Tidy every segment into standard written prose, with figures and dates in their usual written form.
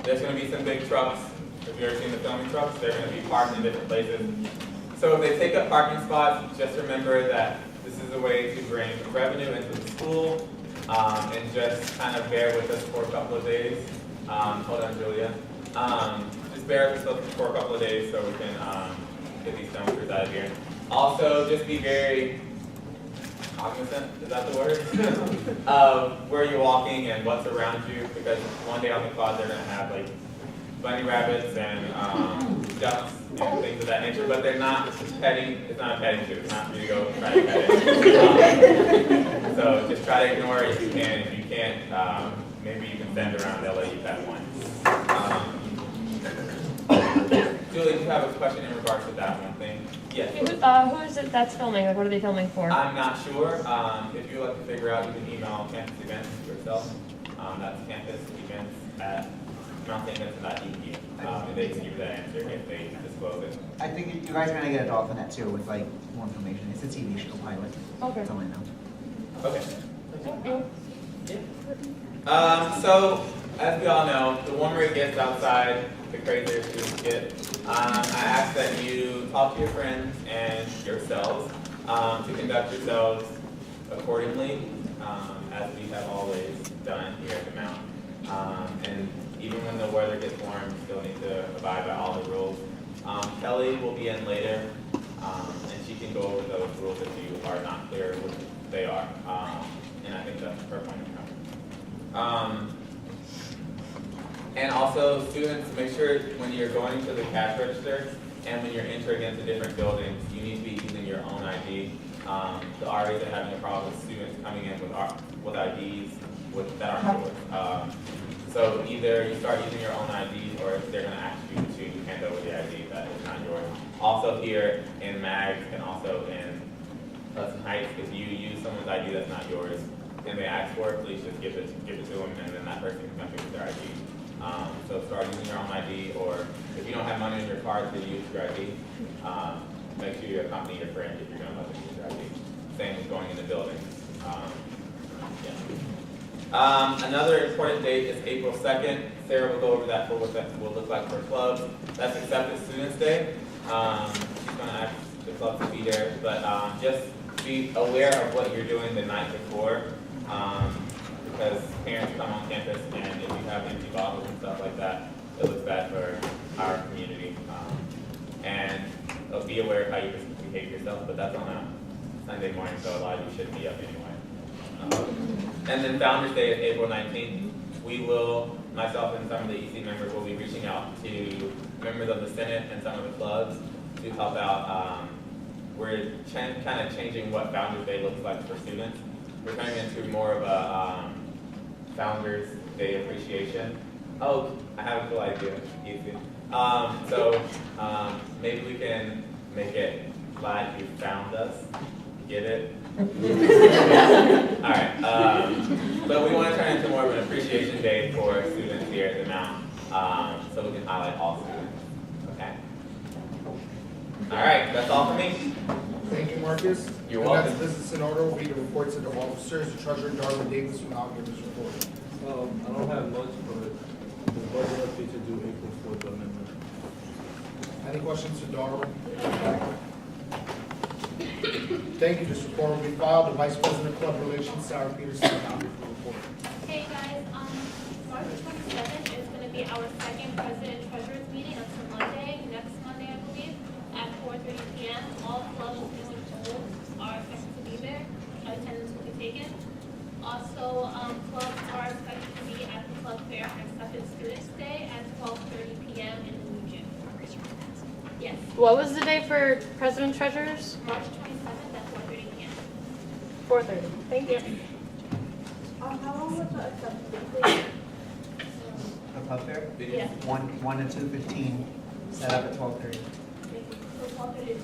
There's going to be some big trucks. If you've ever seen the filming trucks, they're going to be parked in different places. So if they take up parking spots, just remember that this is a way to bring revenue into the school, and just kind of bear with us for a couple of days. Hold on, Julia. Just bear with us for a couple of days so we can get these dumpsters out of here. Also, just be very cognizant, is that the word? Of where you're walking and what's around you, because one day on the quad they're going to have like bunny rabbits and ducks and things of that nature, but they're not petting. It's not a petting zoo. It's not for you to go try to pet it. So just try to ignore it if you can. If you can't, maybe you can send around. They'll let you pet one. Julie, do you have a question in regards to that one thing? Yes. Who is it that's filming? Like, what are they filming for? I'm not sure. If you'd like to figure out, you can email campus events yourself. That's campus events at mountsaintvincent.edu. And they can give you that answer if they disclose it. I think you guys are gonna get a dolphinette too with like more information. It's a TV show pilot. Okay. That's all I know. Okay. Thank you. So, as we all know, the warmer it gets outside, the crazier students get. I ask that you talk to your friends and yourselves to conduct yourselves accordingly, as we have always done here at the Mount. And even when the weather gets warm, you still need to abide by all the rules. Kelly will be in later, and she can go over those rules if you are not clear what they are. And I think that's her point of contact. And also, students, make sure when you're going to the cash register and when you're entering into different buildings, you need to be using your own ID. The RAs are having a problem with students coming in with IDs that aren't yours. So either you start using your own ID, or they're going to ask you to hand over the ID that is not yours. Also here in MAGS and also in Hudson Heights, if you use someone's ID that's not yours and they ask for it, please just give it to them, and then that person can come with their ID. So start using your own ID, or if you don't have money in your card to use your ID, make sure you accompany your friend if you're going to let them use your ID. Same as going in the building. Another important date is April 2nd. Sarah will go over that for what that will look like for clubs. That's Accepted Students Day. She's going to ask the clubs to be there, but just be aware of what you're doing the night before, because parents come on campus, and if you have empty bottles and stuff like that, it looks bad for our community. And be aware of how you behave yourself, but that's on a Sunday morning, so a lot of you shouldn't be up anyway. And then Founders Day is April 19th. We will, myself and some of the EC members will be reaching out to members of the Senate and some of the clubs to help out. We're kind of changing what Founders Day looks like for students. We're turning into more of a Founders Day appreciation. Oh, I have a cool idea. Easy. Maybe we can make it glad you found us. Get it? Alright. But we want to turn it into more of an appreciation day for students here at the Mount, so we can highlight all students. Okay? Alright, that's all for me. Thank you, Marcus. You're The welcome. next business in order will be the reports of the officers. The Treasurer Darwin Davis will now give his report. I don't have much, but the budget update to do April 4th amendment. Any questions for Darwin? Thank you. This report will be filed. The Vice President of Club Relations, Sarah Peterson, will now give the report. Hey guys, March 27th is going to be our second President Treasurers meeting until Monday, next Monday I believe, at 4:30 p.m. All clubs and schools are expected to be there. Attendance will be taken. Also, clubs are expected to be at the Club Fair on Accepted Students Day at 12:30 p.m. in the new gym. Yes, What was the day for President Treasurers? March 27th at 4:30 p.m. 4:30. Thank you. How long was the acceptance? The club fair? Yeah. 1 to 2:15. Set up at 12:30. So 12:30.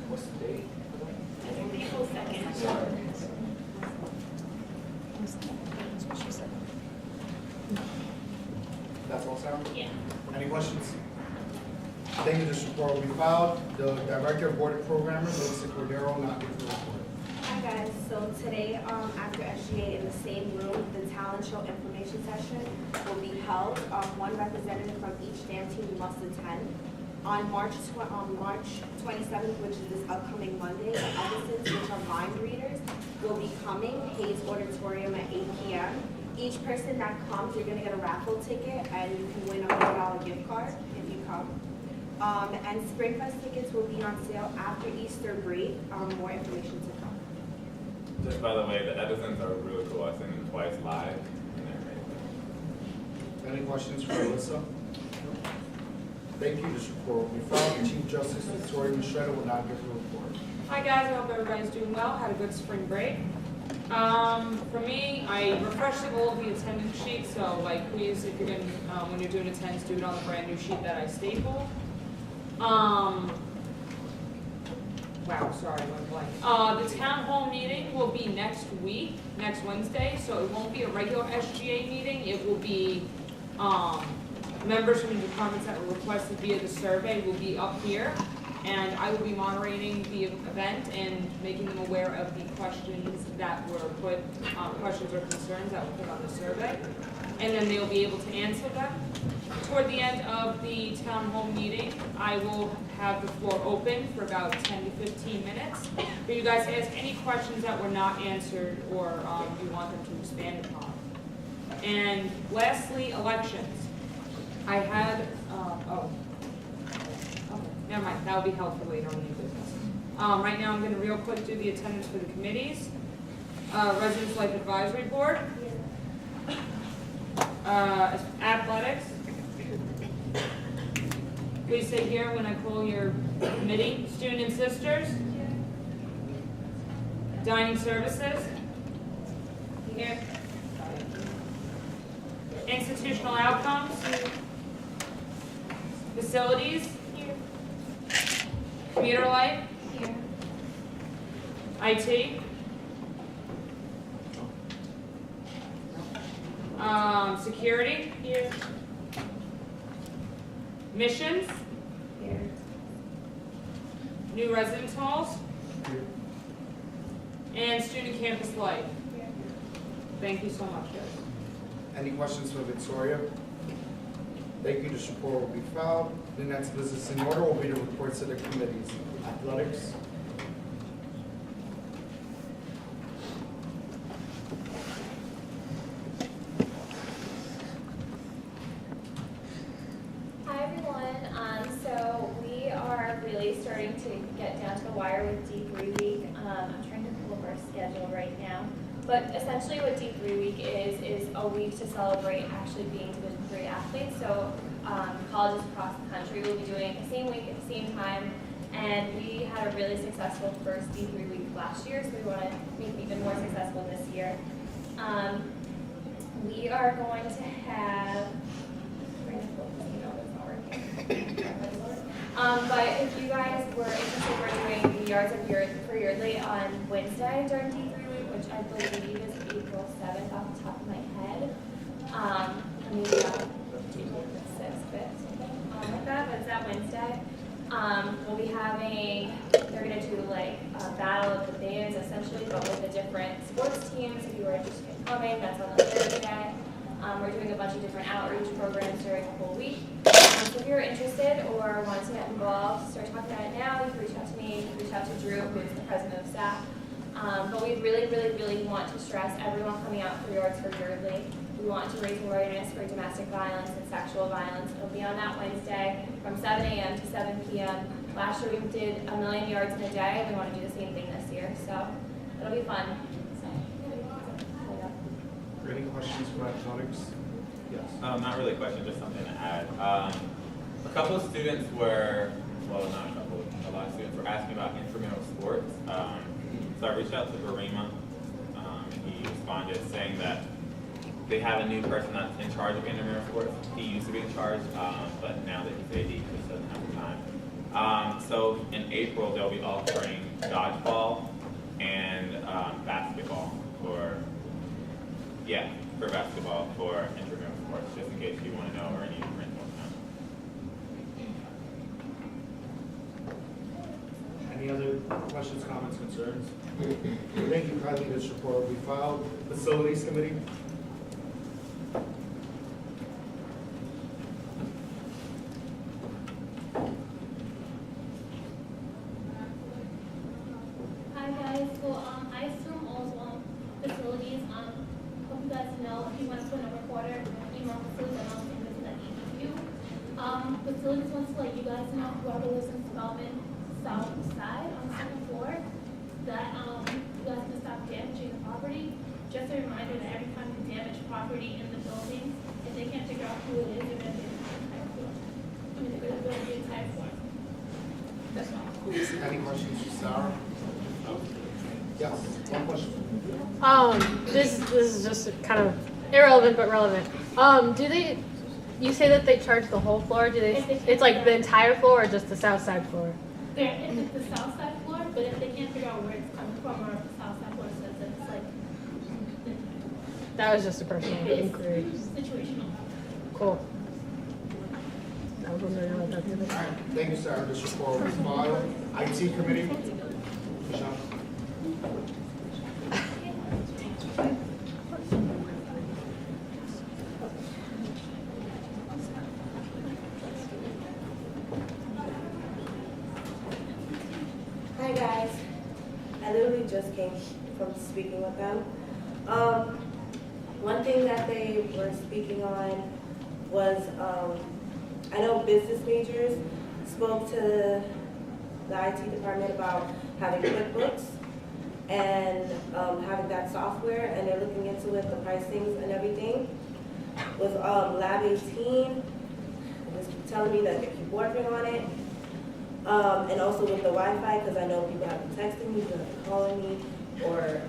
What's the date? I think April 2nd. That's all, Sarah? Yeah. Any questions? Thank you. This report will be filed. The Director of Board of Programmers, Melissa Cordero, will now give the report. Hi Yes, so today, after SGA in the same room, the talent show information session will be held. One representative from each dam team must attend. On March 27th, which is this upcoming Monday, the Edisons, which are mind readers, will be coming, Hayes Auditorium at 8 p.m. Each person that comes, you're gonna get a raffle ticket and you can win a $100 gift card if you come. And Springfest tickets will be on sale after Easter break. More information to come. Just by the way, the Edisons are really cool. I've seen them twice live, and they're amazing. Any questions for Alyssa? Thank you. This report will be filed. Chief Justice Victoria Machado will now give a report. Hi guys, I hope everybody's doing well. Had a good spring break. For me, I refreshed all of the attendance sheet, so like please, if you're going when you're doing attendance, do it on the brand new sheet that I stapled. Wow, sorry, I went blank. The town hall meeting will be next week, next Wednesday, so it won't be a regular SGA meeting. It will be, members from the departments that were requested via the survey will be up here. And I will be moderating the event and making them aware of the questions that were put, questions or concerns that were put on the survey. And then they'll be able to answer them. Toward the end of the town hall meeting, I will have the floor open for about 10 to 15 minutes for you guys to ask any questions that were not answered or you want them to expand upon. And lastly, elections. I had, never mind, that'll be held for later on new business. Right now, I'm gonna real quick do the attendance for the committees. Residence Life Advisory Board. Athletics. Please sit here when I call your committee. Student Sisters. Dining Services. Here. Institutional Outcomes. Facilities. Commuter Life. Here. IT. Security. Here. Missions. Here. New residence halls. And student campus life. Here. Thank you so much, guys. Any questions for Victoria? Thank you. This report will be filed. The next business in order will be the reports of the committees. Athletics. Hi everyone. So we are really starting to get down to the wire with D3 Week. I'm trying to pull up our schedule right now. But essentially what D3 Week is a week to celebrate actually being Division III athletes. So colleges across the country will be doing the same week at the same time. And we had a really successful first D3 Week last year, so we want to make it even more successful this year. We are going to have, but if you guys were interested, we're doing the Yards for Yeardley on Wednesday during D3 Week, which I believe is April 7th off the top of my head. Maybe April 6th, something like that, but it's that Wednesday. We'll be having, they're going to do like a battle of the bands essentially, but with the different sports teams. If you were interested in coming, that's on the Thursday. We're doing a bunch of different outreach programs during the whole week. So if you're interested or want to get involved, start talking about it now. You can reach out to me, you can reach out to Drew, who is the president of staff. But we really want to stress everyone coming out for Yards for Yeardley. We want to raise awareness for domestic violence and sexual violence. It'll be on that Wednesday from 7 a.m. to 7 p.m. Last year we did 1 million yards in a day. We want to do the same thing this year, so it'll be fun. Any questions for athletics? Yes. Not really a question, just something to add. A couple of students were, well, not a couple, a lot of students were asking about intramural sports. So I reached out to Garima. He responded saying that they have a new person that's in charge of intramural sports. He used to be in charge, but now that he's AD, he just doesn't have the time. So in April, they'll be offering dodgeball and basketball for basketball for intramural sports, just in case you want to know or any friends want to know. Any other questions? questions, comments, concerns? Thank you, kindly, this report will be filed. Facilities Committee? Hi guys, so I assume also facilities, hope you guys know, if you went to another quarter, email facilities announcing this is at EDQ. Facilities wants to let you guys know, whoever lives in Spelman South Side on the second floor, that, you guys can stop damaging the property. Just a reminder that every time you damage property in the building, if they can't figure out who it is, they're gonna damage the entire floor. They're gonna build the entire floor. That's all. Any questions for Sarah? Yes, one question. This is just kind of irrelevant but relevant. You say that they charge the whole floor? It's like the entire floor or just the south side floor? It's the south side floor, but if they can't figure out where it's coming from or if the south side floor says that it's like, That was just a personal inquiry. it's situational. Cool. I was wondering about that the other time. Thank you, Sarah, this report will be filed. IT Committee? Michelle? Hi guys, I literally just came from speaking with them. One thing that they were speaking on was, I know business majors spoke to the IT department about having QuickBooks and having that software, and they're looking into it, the pricings and everything. With Lab 18, they just keep telling me that they keep working on it. And also with the Wi-Fi, because I know people have been texting me, people have been calling me, or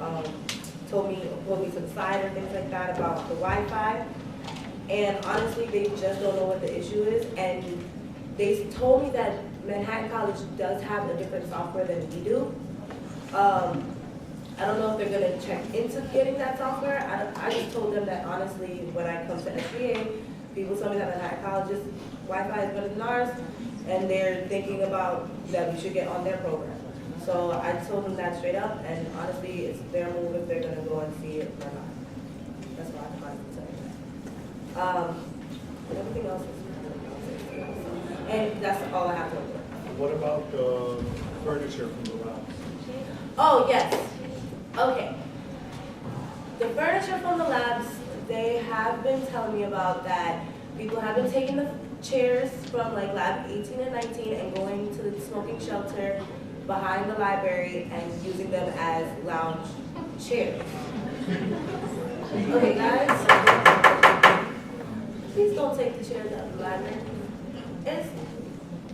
pulled me to the side or things like that about the Wi-Fi. And honestly, they just don't know what the issue is. And they told me that Manhattan College does have a different software than we do. I don't know if they're gonna check into getting that software. I just told them that honestly, when I come to SBA, people tell me that Manhattan College's Wi-Fi is better than ours, and they're thinking about that we should get on their program. So I told them that straight up, and honestly, it's their move if they're gonna go and see it or not. That's why I'm trying to tell you that. Everything else is, and that's all I have to do. What about the furniture from the lab? Oh, yes. Okay. The furniture from the labs, they have been telling me about that. People have been taking the chairs from like lab 18 and 19 and going to the smoking shelter behind the library and using them as lounge chairs. Okay, guys? Please don't take the chairs out of the library.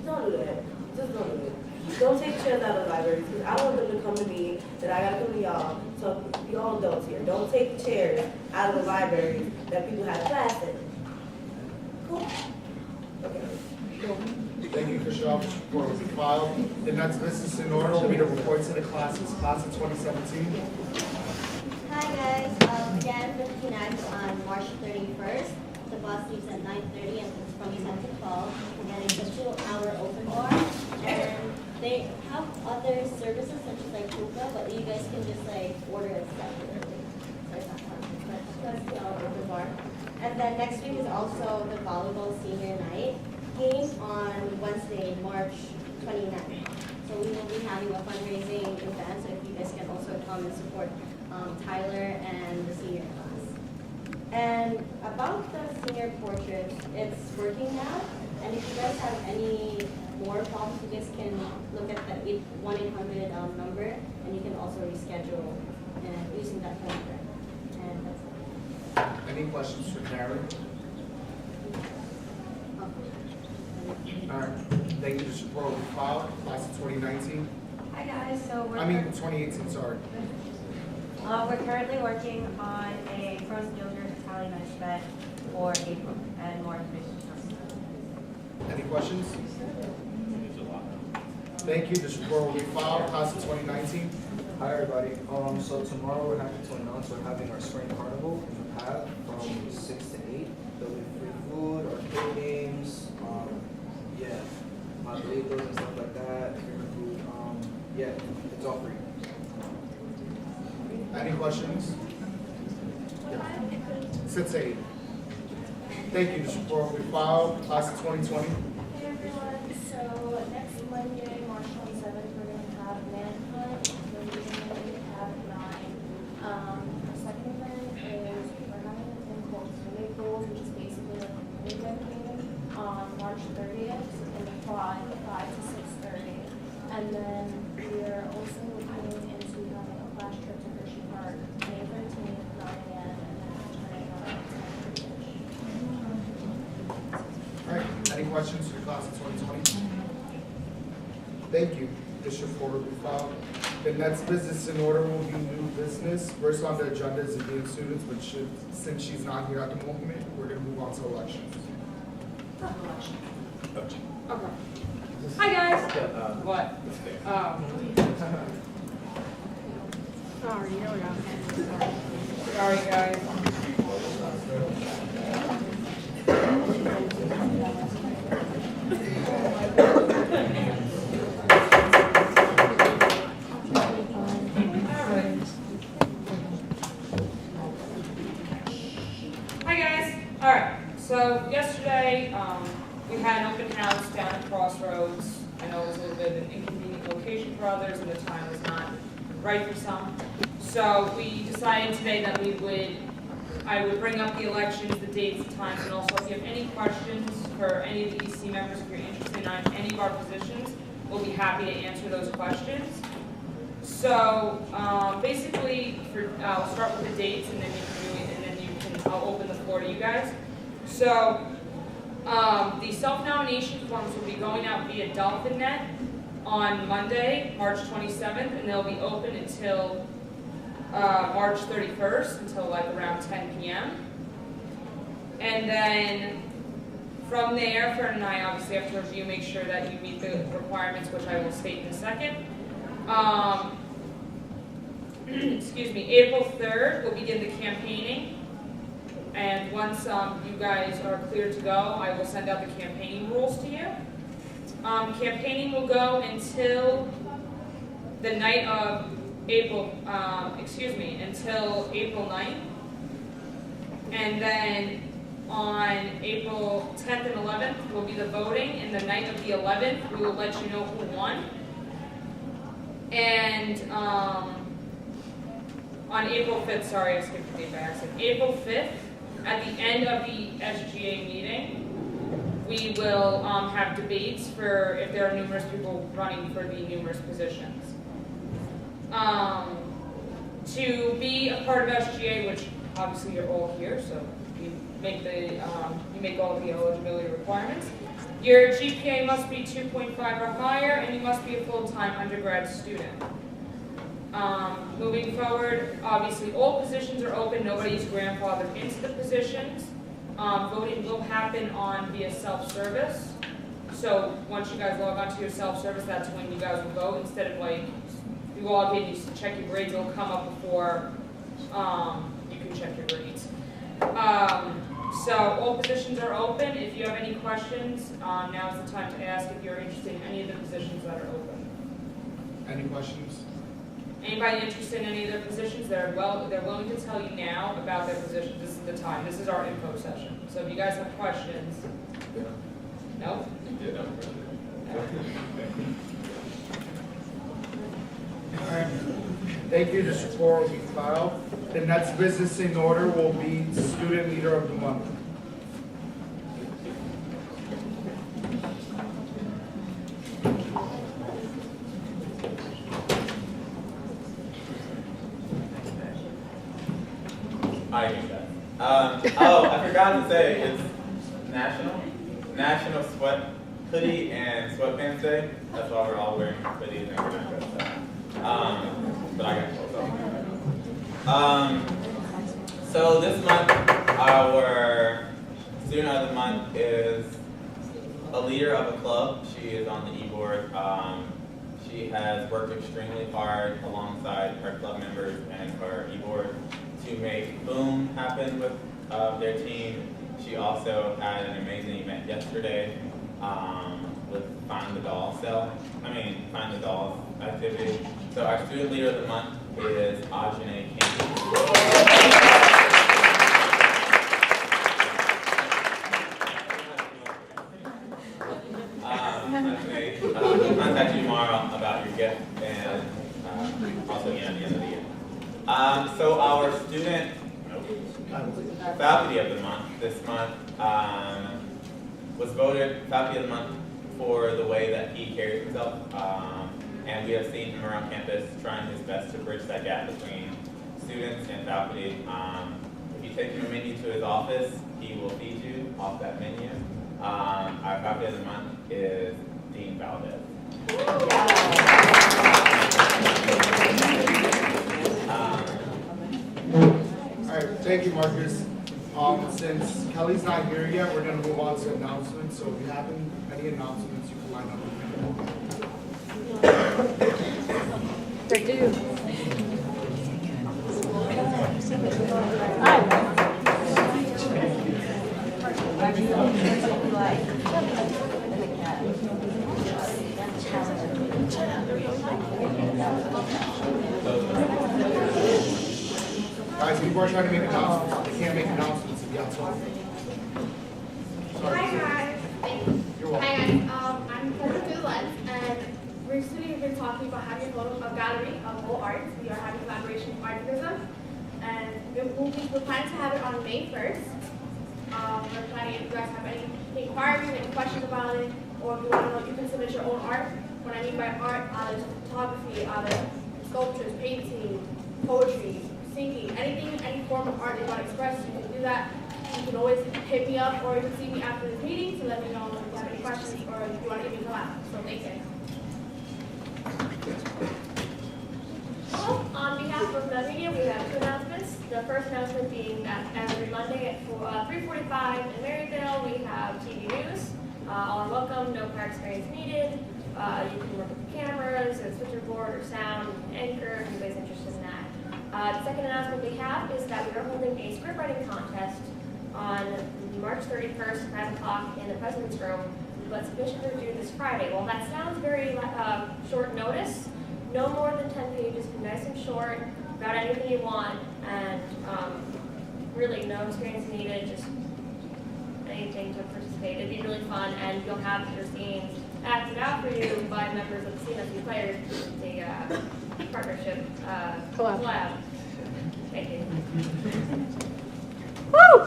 Don't do that. Just don't do it. Don't take chairs out of the library, because I want them to come to me, that I gotta come to y'all. So y'all adults here, don't take chairs out of the library that people have class in. Cool? Okay. Cool. Thank you, Michelle. This report will be filed. The next business in order will be the reports of the classes, class of 2017. Hi guys, Jan 59 on March 31st. The bus leaves at 9:30 and it's from 10 to 12. And it's a 2-hour open bar. And they have other services such as like hookah, but you guys can just like order it separately. So it's not fun, but that's the open bar. And then next week is also the volleyball senior night game on Wednesday, March 29th. So we will be having a fundraising event, so if you guys can also come and support Tyler and the senior class. And about the senior portraits, it's working now. And if you guys have any more problems, you guys can look at the 1-800 number, and you can also reschedule using that phone number. And that's it. Any questions for Karen? All right. Thank you. This report will be filed, class of 2019. Hi guys, so we're 2018, sorry. we're currently working on a frozen yogurt Italian ice bet for April, and more information comes. Any questions? Thank you. This report will be filed, class of 2019. Hi everybody. So tomorrow we're happy to announce we're having our spring carnival in the path from 6 to 8. There'll be free food, arcade games, hot bagels and stuff like that. Favorite food. It's all questions? Yeah. 6-8. Thank you. This report will be filed. Class of 2020. Hey everyone, so next Monday, March 27th, we're going to have manhunt. The meeting is going to have 9. The second event is we're having a thing called swimming pools, which is basically like a pool deck game on March 30th in the quad, 5 to 6:30. And then we are also looking into having a flash trip to Hershey Park, May 13th, 9 a.m. and then turning on at 10:30. All right. Any questions for the class of 2020? Thank you. This report will be filed. The next business in order will be new business. First on the agenda is the dean of students, but since she's not here at the moment, we're going to move on to elections. Okay. Hi guys. What? Sorry, here we go. Sorry guys. Hi guys. All right. So yesterday we had an open house down at Crossroads. I know it was a little bit of an inconvenient location for others, and the time was not right for some. So we decided today that I would bring up the elections, the dates, the times, and also if you have any questions for any of the EC members, if you're interested in any of our positions, we'll be happy to answer those questions. So basically, I'll start with the dates, and then I'll open the floor to you guys. So the self-nomination forms will be going out via DolphinNet on Monday, March 27th, and they'll be open until March 31st, until like around 10 p.m. And then from there, Fern and I obviously have to review, make sure that you meet the requirements, which I will state in a second. Excuse me, April 3rd, we'll begin the campaigning. And once you guys are clear to go, I will send out the campaigning rules to you. Campaigning will go until the night of until April 9th. And then on April 10th and 11th will be the voting, and the night of the 11th, we will let you know who won. And on April 5th, sorry, I skipped the date by accident. April 5th, at the end of the SGA meeting, we will have debates for if there are numerous people running for the numerous positions. To be a part of SGA, which obviously you're all here, so you make all the eligibility requirements. Your GPA must be 2.5 or higher, and you must be a full-time undergrad student. Moving forward, obviously all positions are open, nobody's grandfathered into the positions. Voting will happen via self-service. So once you guys log onto your self-service, that's when you guys will vote, instead of like, you log in, you check your grades, it'll come up before you can check your grades. So all positions are open. If you have any questions, now is the time to ask if you're interested in any of the positions that are open. Any questions? Anybody interested in any of their positions? They're willing to tell you now about their positions. This is the time. This is our info session. So if you guys have questions. Yeah. No? Yeah, no. All right. Thank you. This report will be filed. The next business in order will be Student Leader of the Month. I get that. I forgot to say, it's National Sweat Hoodie and Sweatpants Day. That's why we're all wearing hoodies and we're not dressed up. But I got clothes on. So this month, our Student of the Month is a leader of a club. She is on the e-board. She has worked extremely hard alongside her club members and her e-board to make Boom happen with their team. She also had an amazing event yesterday with Find the Dolls activity. So our Student Leader of the Month is Ajane King. also again at the end of the year. So our student faculty of the month this month was voted faculty of the month for the way that he carries himself. And we have seen him around campus trying his best to bridge that gap between students and faculty. If you take him a menu to his office, he will feed you off that menu. Our faculty of the month is Dean Valdez. All right, thank you, Marcus. Since Kelly's not here yet, we're gonna move on to announcements. So if you have any announcements, you can line up. They do. Guys, people are trying to make announcements. They can't make announcements if you got time. Sorry. Hi guys. You're welcome. Hi guys. I'm Porter through the Lens, and recently we've been talking about having a gallery of whole arts. We are having collaboration with Artivism, and we're planning to have it on May 1st. We're planning, if you guys have any inquiries, any questions about it, or if you want to know, you can submit your own art. What I mean by art, there's photography, there's sculptures, painting, poetry, singing, anything, any form of art you want to express, you can do that. You can always hit me up, or you can see me after the meeting to let me know if you have any questions or if you want to give me a collab. So thank you. Well, on behalf of the media, we have two announcements. The first announcement being that every Monday at 3:45 in Maryville, we have TV news. All are welcome, no prior experience needed. You can work with the cameras, or switcherboard, or sound, anchor, if anybody's interested in that. The second announcement we have is that we are holding a script writing contest on March 31st, 9 o'clock in the President's Room, but submissions are due this Friday. Well, that sounds very short notice. No more than 10 pages, nice and short, about anything you want, and really no experience needed, just anything to participate. It'd be really fun, and you'll have your scenes acted out for you by members of the CMSU Players, the partnership collab. Thank you. Woo!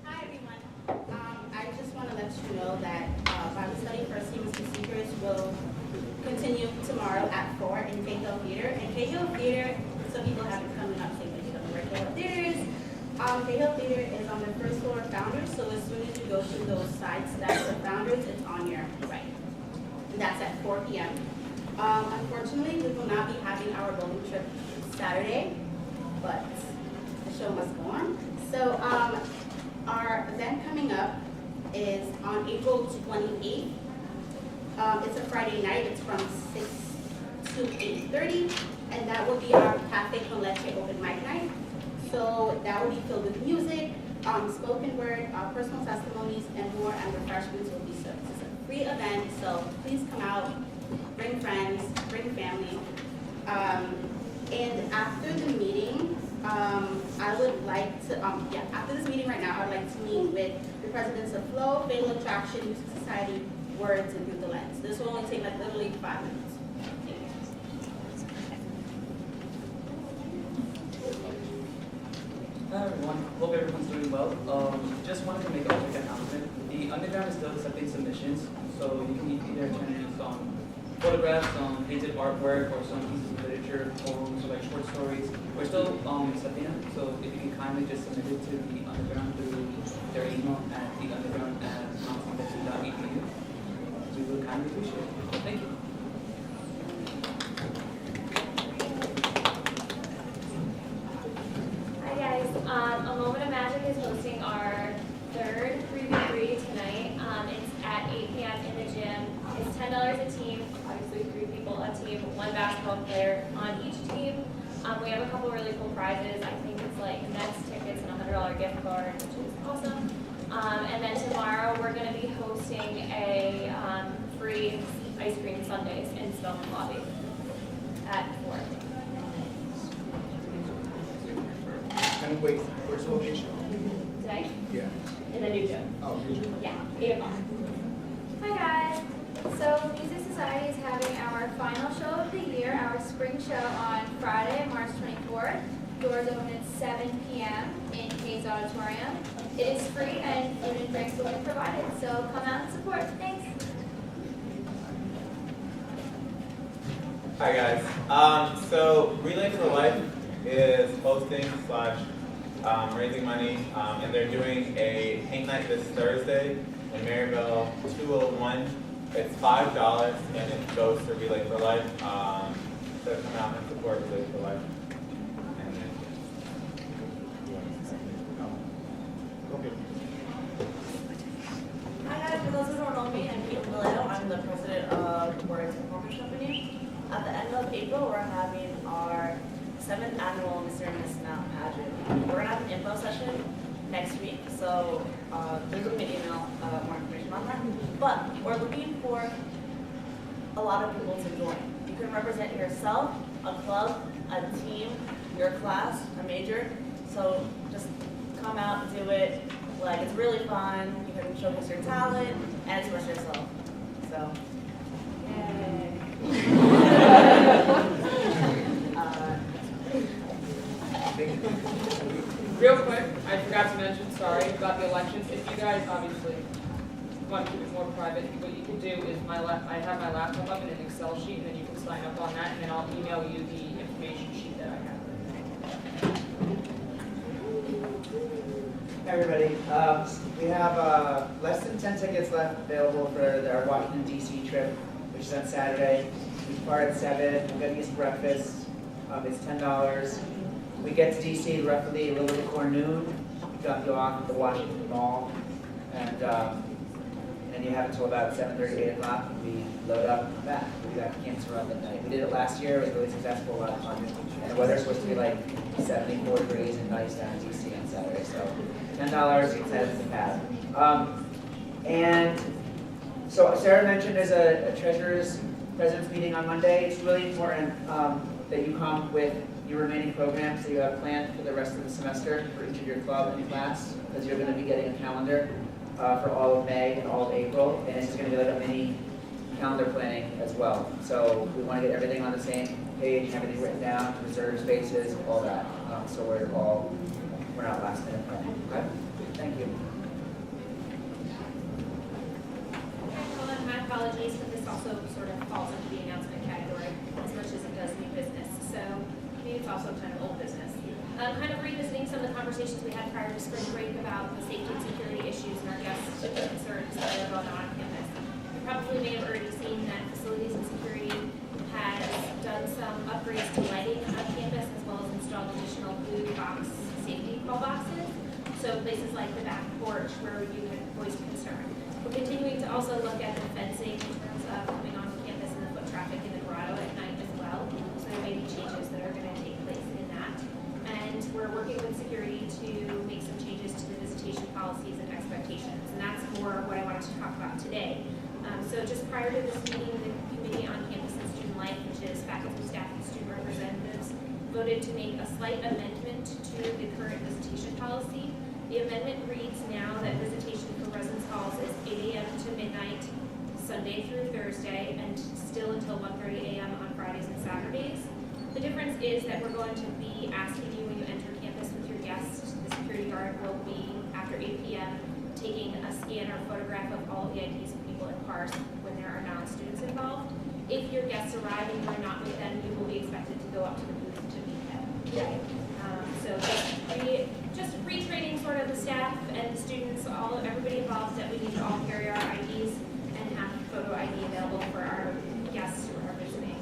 Hi, everyone. I just want to let you know that Bible study for CMSU Seekers will continue tomorrow at 4 in Cahill Theater. And Cahill Theater, some people have been coming up saying that you don't know where Cahill Theater is. Cahill Theater is on the first floor of Founders, so as soon as you go to those side steps of Founders, it's on your right. That's at 4 p.m. Unfortunately, we will not be having our bowling trip Saturday, but the show must go on. So our event coming up is on April 28th. It's a Friday night. It's from 6 to 8:30, and that will be our Cafe Con Leche open mic night. So that will be filled with music, spoken word, personal testimonies, and more, and refreshments will be served. It's a free event, so please come out, bring friends, bring family. And after the meeting, I would like to, after this meeting right now, I'd like to meet with the presidents of Flow, Fatal Attraction, Music Society, Words, and Through the Lens. This will only take like literally 5 minutes. Thank you. Hi everyone, hope everyone's doing well. Just wanted to make a quick announcement. The Underground is still accepting submissions, so you can either turn in some photographs, some painted artwork, or some pieces of literature, poems, or like short stories. We're still accepting them, so if you can kindly just submit it to the Underground through their email at theunderground@mountainbetsy.edu. We would kindly appreciate it. Thank you. Hi guys, A Moment of Magic is hosting our third 3v3 tonight. It's at 8 p.m. in the gym. It's $10 a team, obviously 3 people a team, 1 basketball player on each team. We have a couple really cool prizes. I think it's like Nets tickets and a $100 gift card, which is awesome. And then tomorrow we're going to be hosting a free ice cream sundaes in Spelman Lobby at 4. And wait, where's the location? Today? Yeah. In the new gym. Oh, new gym. Yeah, 8 o'clock. Hi guys. So Music Society is having our final show of the year, our spring show on Friday, March 24th. Doors open at 7 p.m. in Hayes Auditorium. It is free and food and drinks will be provided, so come out and support. Thanks. Hi guys. So Relay for Life is hosting / raising money, and they're doing a paint night this Thursday in Maryville 201. It's $5 and it goes to Relay for Life. So come out and support Relay for Life. Hi guys, for those who don't know me, I'm Kate Vallejo. I'm the president of Worthington Mortgage Company. At the end of April, we're having our 7th annual Mr. and Miss Now pageant. We're going to have an info session next week, so there's going to be an email, more information on that. But we're looking for a lot of people to join. You can represent yourself, a club, a team, your class, a major. So just come out and do it. Like, it's really fun. You can showcase your talent and express yourself. So, yay. Real quick, I forgot to mention, sorry, about the elections. If you guys obviously want to keep it more private, what you can do is I have my laptop up in an Excel sheet, and then you can sign up on that, and then I'll email you the information sheet that I have. Hi everybody, we have less than 10 tickets left available for our Washington DC trip, which is on Saturday. We start at 7, we're getting us breakfast, it's $10. We get to DC roughly a little bit before noon, we drop you off at the Washington Mall, and you have until about 7:30, 8 o'clock, and we load up and come back. We do that to campus around midnight. We did it last year, it was really successful, a lot of fun, and the weather's supposed to be like 74 degrees and nice down in DC on Saturday, so $10, you can set it as a pad. And so Sarah mentioned there's a treasurer's president's meeting on Monday. It's really important that you come with your remaining programs that you have planned for the rest of the semester for each of your club and class, because you're going to be getting a calendar for all of May and all of April, and it's going to be like a mini calendar planning as well. So we want to get everything on the same page, everything written down, reserve spaces, all that. So we're not last minute planning. Okay? Thank you. Well, my apologies, but this also sort of falls into the announcement category as much as it does new business. So maybe it's also kind of old business. Kind of revisiting some of the conversations we had prior to spring break about the safety and security issues and our guests' concerns that are going on campus. You probably may have already seen that Facilities and Security has done some upgrades to lighting on campus, as well as installed additional blue box safety call boxes. So places like the back porch where you had voiced concern. We're continuing to also look at the fencing in terms of coming on campus and the foot traffic in the grotto at night as well. So there may be changes that are going to take place in that. And we're working with security to make some changes to the visitation policies and expectations. And that's more what I wanted to talk about today. So just prior to this meeting, the Committee on Campus and Student Life, which is faculty, staff, and student representatives, voted to make a slight amendment to the current visitation policy. The amendment reads now that visitation for residence halls is 8 a.m. to midnight, Sunday through Thursday, and still until 1:30 a.m. on Fridays and Saturdays. The difference is that we're going to be asking you when you enter campus with your guests, the security guard will be, after 8 p.m., taking a scan or photograph of all the IDs of people in cars when there are non-students involved. If your guests arrive and you are not with them, you will be expected to go up to the booth to meet them. So just retraining sort of the staff and the students, everybody involved, that we need to all carry our IDs and have photo ID available for our guests who are visiting.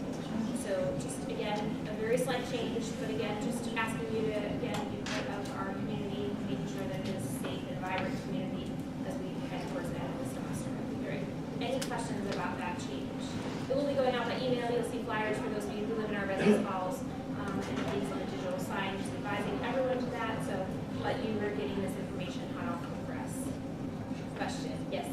So just again, a very slight change, but again, just asking you to again be part of our community, making sure that it is a safe and vibrant community as we head towards the end of the semester. Great. Any questions about that change? It will be going out by email. You'll see flyers for those of you who live in our residence halls, and things on the digital sign, just advising everyone to that. So, but you were getting this information hot off the press. Question? Yes.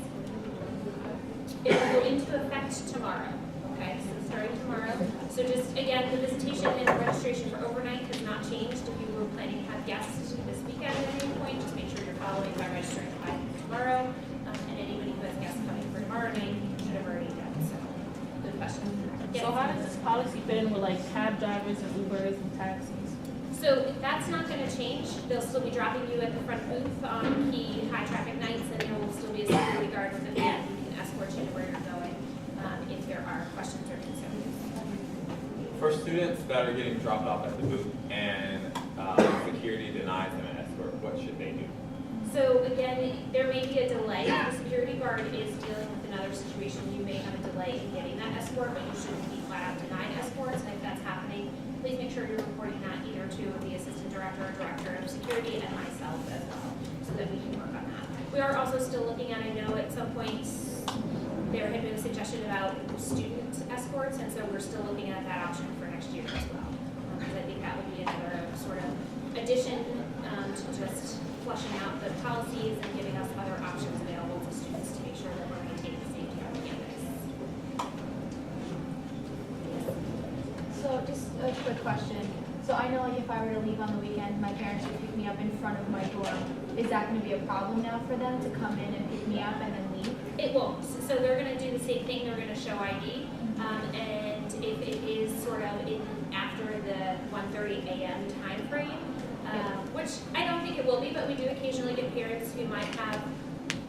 It will go into effect tomorrow. Okay, so starting tomorrow. So just again, the visitation and registration for overnight has not changed. If you were planning to have guests this weekend at any point, just make sure you're following by registering by tomorrow. And anybody who has guests coming for tomorrow night should have already done so. in with like cab drivers and Ubers and taxis? So that's not gonna change. They'll still be dropping you at the front booth on key high traffic nights, and there will still be a security guard with the van who can escort you to where you're going, if there are questions or concerns. For students that are getting dropped off at the booth and security denies them an escort, what should they do? So again, there may be a delay. If the security guard is dealing with another situation, you may have a delay in getting that escort, but you shouldn't be flat out denying escorts. And if that's happening, please make sure you're reporting that either to the assistant director or director of security and myself as well, so that we can work on that. We are also still looking at, I know at some point, there had been a suggestion about student escorts, and so we're still looking at that option for next year as well. Because I think that would be another sort of addition to just flushing out the policies and giving us other options available to students to make sure that we're maintaining safety on campus. So just a quick question. So I know like if I were to leave on the weekend, my parents would pick me up in front of my door. Is that going to be a problem now for them to come in and pick me up and then leave? It won't. So they're going to do the same thing. They're going to show ID. And if it is sort of after the 1:30 a.m. time frame, which I don't think it will be, but we do occasionally get parents who might have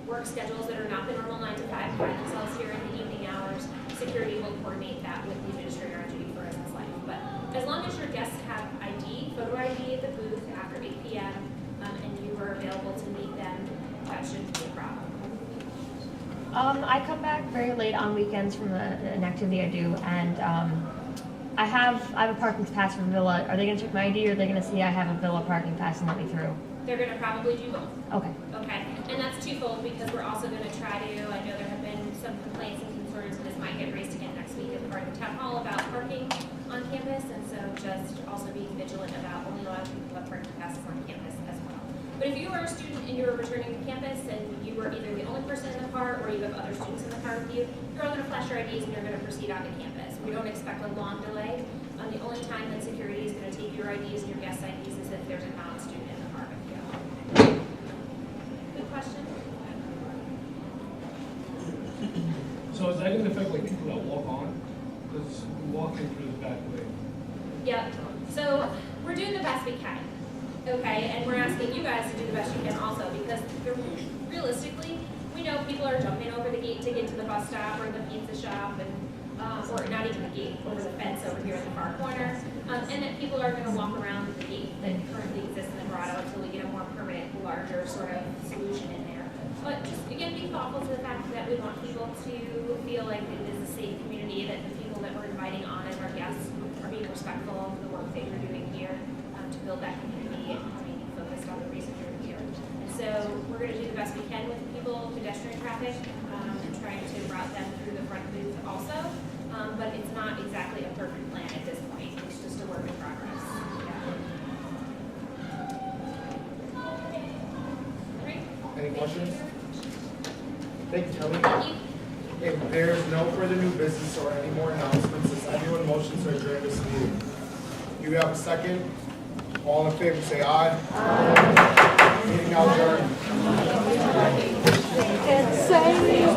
work schedules that are not the normal 9 to 5, find themselves here in the evening hours. Security will coordinate that with the administrator on duty for Essence Life. But as long as your guests have ID, photo ID at the booth after 8 p.m., and you are available to meet them, that shouldn't be a problem. I come back very late on weekends from an activity I do, and I have a parking pass for Villa. Are they going to check my ID, or are they going to see I have a Villa parking pass and let me through? They're going to probably do both. Okay. Okay, and that's twofold because we're also going to try to, I know there have been some complaints and concerns, and this might get raised again next week as part of the town hall about parking on campus, and so just also being vigilant about only allowing people with parking passes on campus as well. But if you are a student and you're returning to campus and you are either the only person in the car or you have other students in the car with you, you're all going to flash your IDs and you're going to proceed onto campus. We don't expect a long delay. The only time that security is going to take your IDs and your guest IDs is if there's a non-student in the car with you. Good question. So is that going to affect like people that walk on? Because we walk in through the back way. Yep. So we're doing the best we can. Okay, and we're asking you guys to do the best you can also, because realistically, we know people are jumping over the gate to get to the bus stop or the pizza shop, and or not even the gate, over the fence over here in the far corner, and that people are going to walk around the gate that currently exists in the grotto until we get a more permanent, larger sort of solution in there. But just again, be thoughtful to the fact that we want people to feel like it is a safe community, that the people that we're inviting on as our guests are being respectful of the work that you're doing here to build that community and remaining focused on the reason you're here. And so we're going to do the best we can with people, pedestrian traffic, and trying to route them through the front booth also. But it's not exactly a perfect plan at this point. It's just a work in progress. Yeah. Any questions? Thank you, Kelly. Thank you. If there's no further new business or any more announcements, does anyone motion to adjourn this meeting? You have a second? All in favor, say aye. Aye. Meeting now adjourned. It's saying,